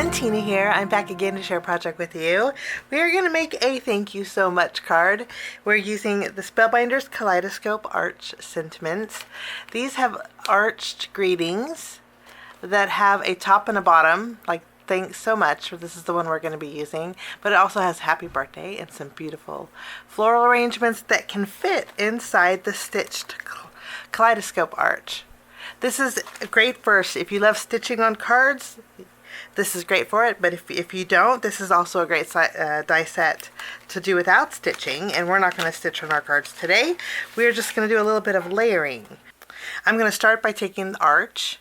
everyone, Tina here. I'm back again to share a project with you. We are going to make a thank you so much card. We're using the Spellbinders Kaleidoscope Arch Sentiments. These have arched greetings that have a top and a bottom, like thanks so much. This is the one we're going to be using, but it also has happy birthday and some beautiful floral arrangements that can fit inside the stitched kaleidoscope arch. This is great for if you love stitching on cards. This is great for it, but if you don't, this is also a great die set to do without stitching, and we're not going to stitch on our cards today. We're just going to do a little bit of layering. I'm going to start by taking the arch.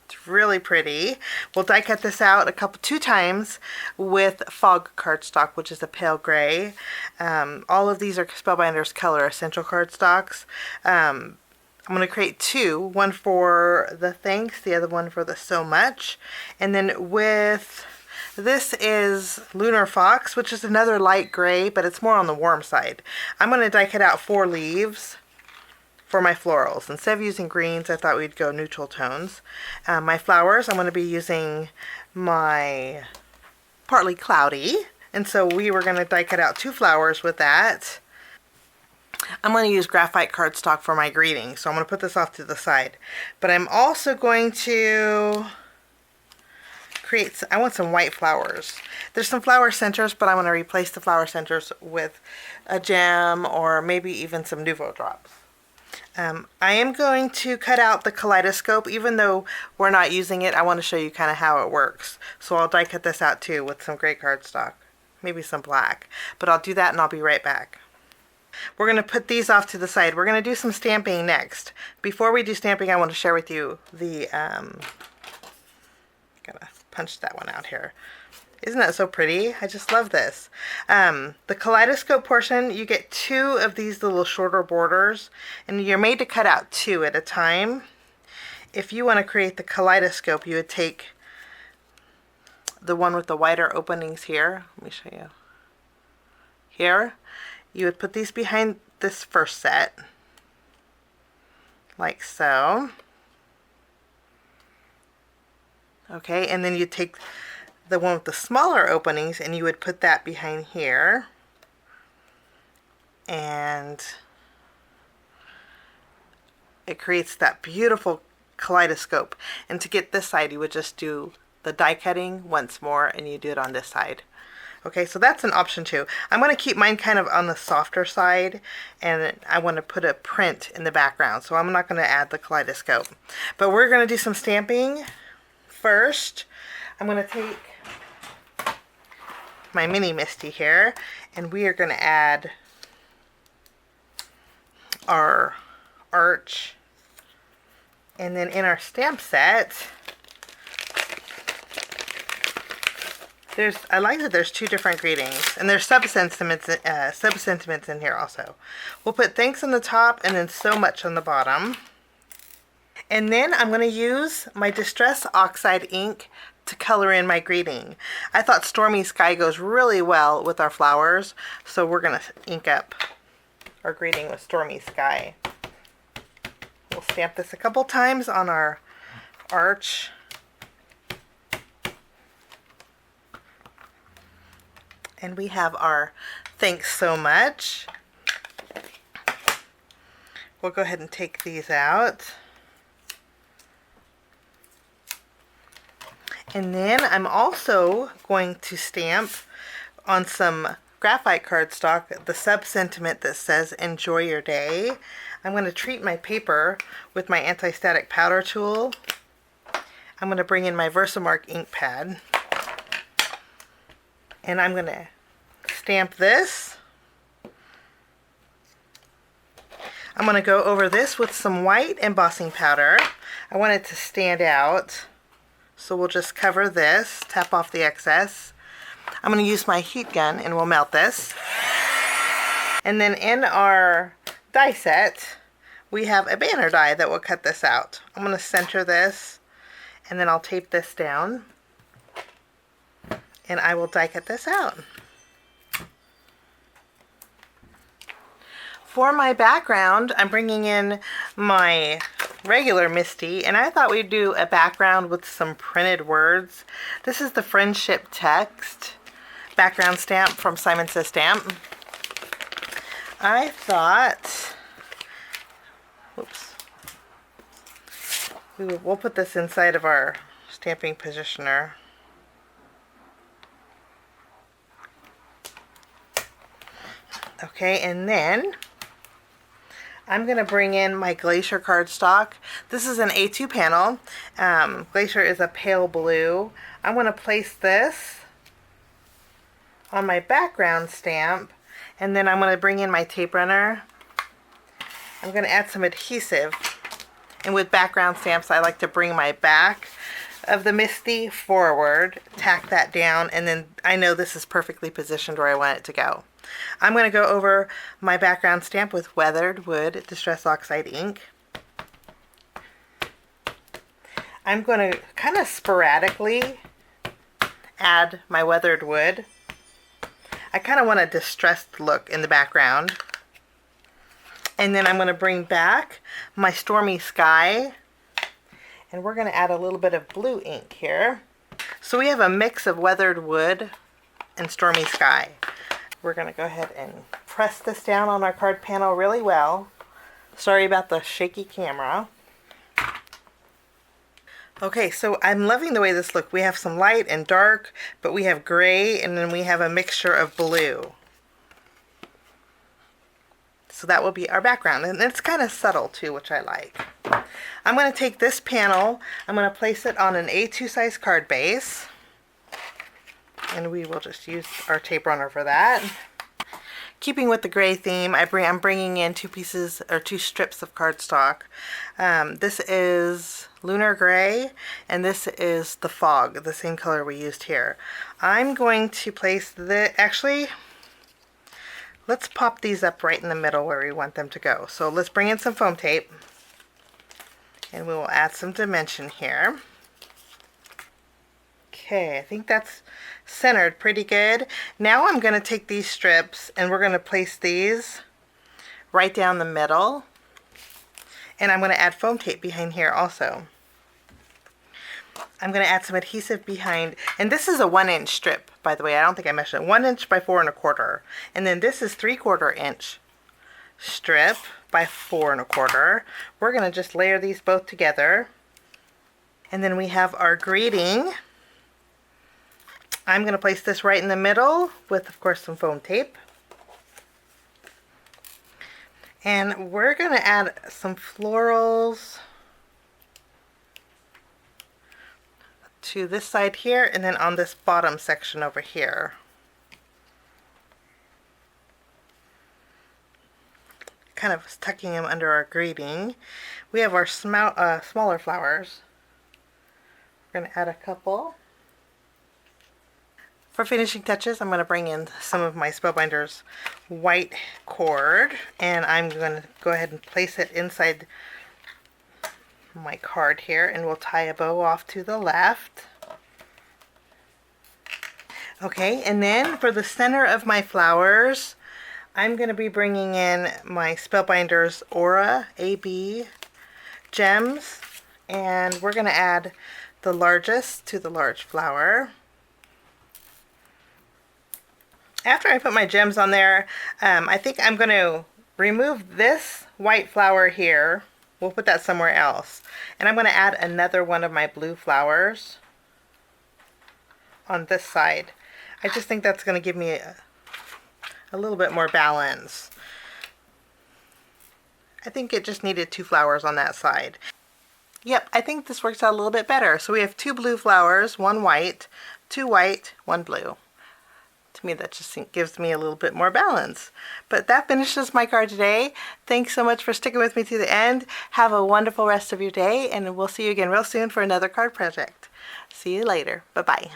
It's really pretty. We'll die cut this out two times with fog cardstock, which is a pale gray. All of these are Spellbinders Color Essential cardstocks. I'm going to create two, one for the thanks, the other one for the so much. And then with, this is Lunar Fox, which is another light gray, but it's more on the warm side. I'm going to die cut out 4 leaves for my florals. Instead of using greens, I thought we'd go neutral tones. My flowers, I'm going to be using my Partly Cloudy. And so we were going to die cut out 2 flowers with that. I'm going to use Graphite cardstock for my greeting, so I'm going to put this off to the side. But I'm also going to create, I want some white flowers. There's some flower centers, but I'm going to replace the flower centers with a gem or maybe even some Nouveau drops. I am going to cut out the kaleidoscope. Even though we're not using it, I want to show you kind of how it works. So I'll die cut this out too with some gray cardstock, maybe some black. But I'll do that and I'll be right back. We're going to put these off to the side. We're going to do some stamping next. Before we do stamping, I want to share with you the, gotta punch that one out here. Isn't that so pretty? I just love this. The kaleidoscope portion, you get 2 of these little shorter borders, and you're made to cut out 2 at a time. If you want to create the kaleidoscope, you would take the one with the wider openings here. Let me show you. Here. You would put these behind this first set, like so. Okay, and then you take the one with the smaller openings and you would put that behind here. And it creates that beautiful kaleidoscope. And to get this side, you would just do the die cutting once more and you do it on this side. Okay, so that's an option too. I'm going to keep mine kind of on the softer side, and I want to put a print in the background, so I'm not going to add the kaleidoscope. But we're going to do some stamping first. I'm going to take my mini Misty here, and we are going to add our arch. And then in our stamp set, I like that there's 2 different greetings, and there's sub-sentiments in here also. We'll put thanks on the top and then so much on the bottom. And then I'm going to use my Distress Oxide ink to color in my greeting. I thought Stormy Sky goes really well with our flowers, so we're going to ink up our greeting with Stormy Sky. We'll stamp this a couple times on our arch. And we have our thanks so much. We'll go ahead and take these out. And then I'm also going to stamp on some graphite cardstock the sub-sentiment that says enjoy your day. I'm going to treat my paper with my anti-static powder tool. I'm going to bring in my Versamark ink pad. And I'm going to stamp this. I'm going to go over this with some white embossing powder. I want it to stand out. So we'll just cover this, tap off the excess. I'm going to use my heat gun and we'll melt this. And then in our die set, we have a banner die that will cut this out. I'm going to center this and then I'll tape this down. And I will die cut this out. For my background, I'm bringing in my regular Misty, and I thought we'd do a background with some printed words. This is the friendship text background stamp from Simon Says Stamp. I thought, whoops, we'll put this inside of our stamping positioner. Okay, and then I'm going to bring in my Glacier cardstock. This is an A2 panel. Glacier is a pale blue. I'm going to place this on my background stamp, and then I'm going to bring in my tape runner. I'm going to add some adhesive. And with background stamps, I like to bring my back of the Misty forward, tack that down, and then I know this is perfectly positioned where I want it to go. I'm going to go over my background stamp with Weathered Wood Distress Oxide ink. I'm going to kind of sporadically add my weathered wood. I kind of want a distressed look in the background. And then I'm going to bring back my Stormy Sky. And we're going to add a little bit of blue ink here. So we have a mix of weathered wood and Stormy Sky. We're going to go ahead and press this down on our card panel really well. Sorry about the shaky camera. Okay, so I'm loving the way this looks. We have some light and dark, but we have gray, and then we have a mixture of blue. So that will be our background, and it's kind of subtle too, which I like. I'm going to take this panel, I'm going to place it on an A2 size card base, and we will just use our tape runner for that. Keeping with the gray theme, I'm bringing in two strips of cardstock. This is Lunar Gray, and this is the Fog, the same color we used here. I'm going to place actually, let's pop these up right in the middle where we want them to go. So let's bring in some foam tape, and we will add some dimension here. Okay, I think that's centered pretty good. Now I'm going to take these strips and we're going to place these right down the middle. And I'm going to add foam tape behind here also. I'm going to add some adhesive behind, and this is a 1-inch strip, by the way. I don't think I measured it. 1 inch by 4 1/4. And then this is 3/4 inch strip by 4 1/4. We're going to just layer these both together. And then we have our greeting. I'm going to place this right in the middle with, of course, some foam tape. And we're going to add some florals to this side here, and then on this bottom section over here. Kind of tucking them under our greeting. We have our smaller flowers. We're going to add a couple. For finishing touches, I'm going to bring in some of my Spellbinders white cord, and I'm going to go ahead and place it inside my card here, and we'll tie a bow off to the left. Okay, and then for the center of my flowers, I'm going to be bringing in my Spellbinders Aura AB gems, and we're going to add the largest to the large flower. After I put my gems on there, I think I'm going to remove this white flower here. We'll put that somewhere else. And I'm going to add another one of my blue flowers on this side. I just think that's going to give me a little bit more balance. I think it just needed 2 flowers on that side. Yep, I think this works out a little bit better. So we have 2 blue flowers, 1 white, 2 white, 1 blue. To me, that just gives me a little bit more balance. But that finishes my card today. Thanks so much for sticking with me to the end. Have a wonderful rest of your day, and we'll see you again real soon for another card project. See you later. Bye-bye.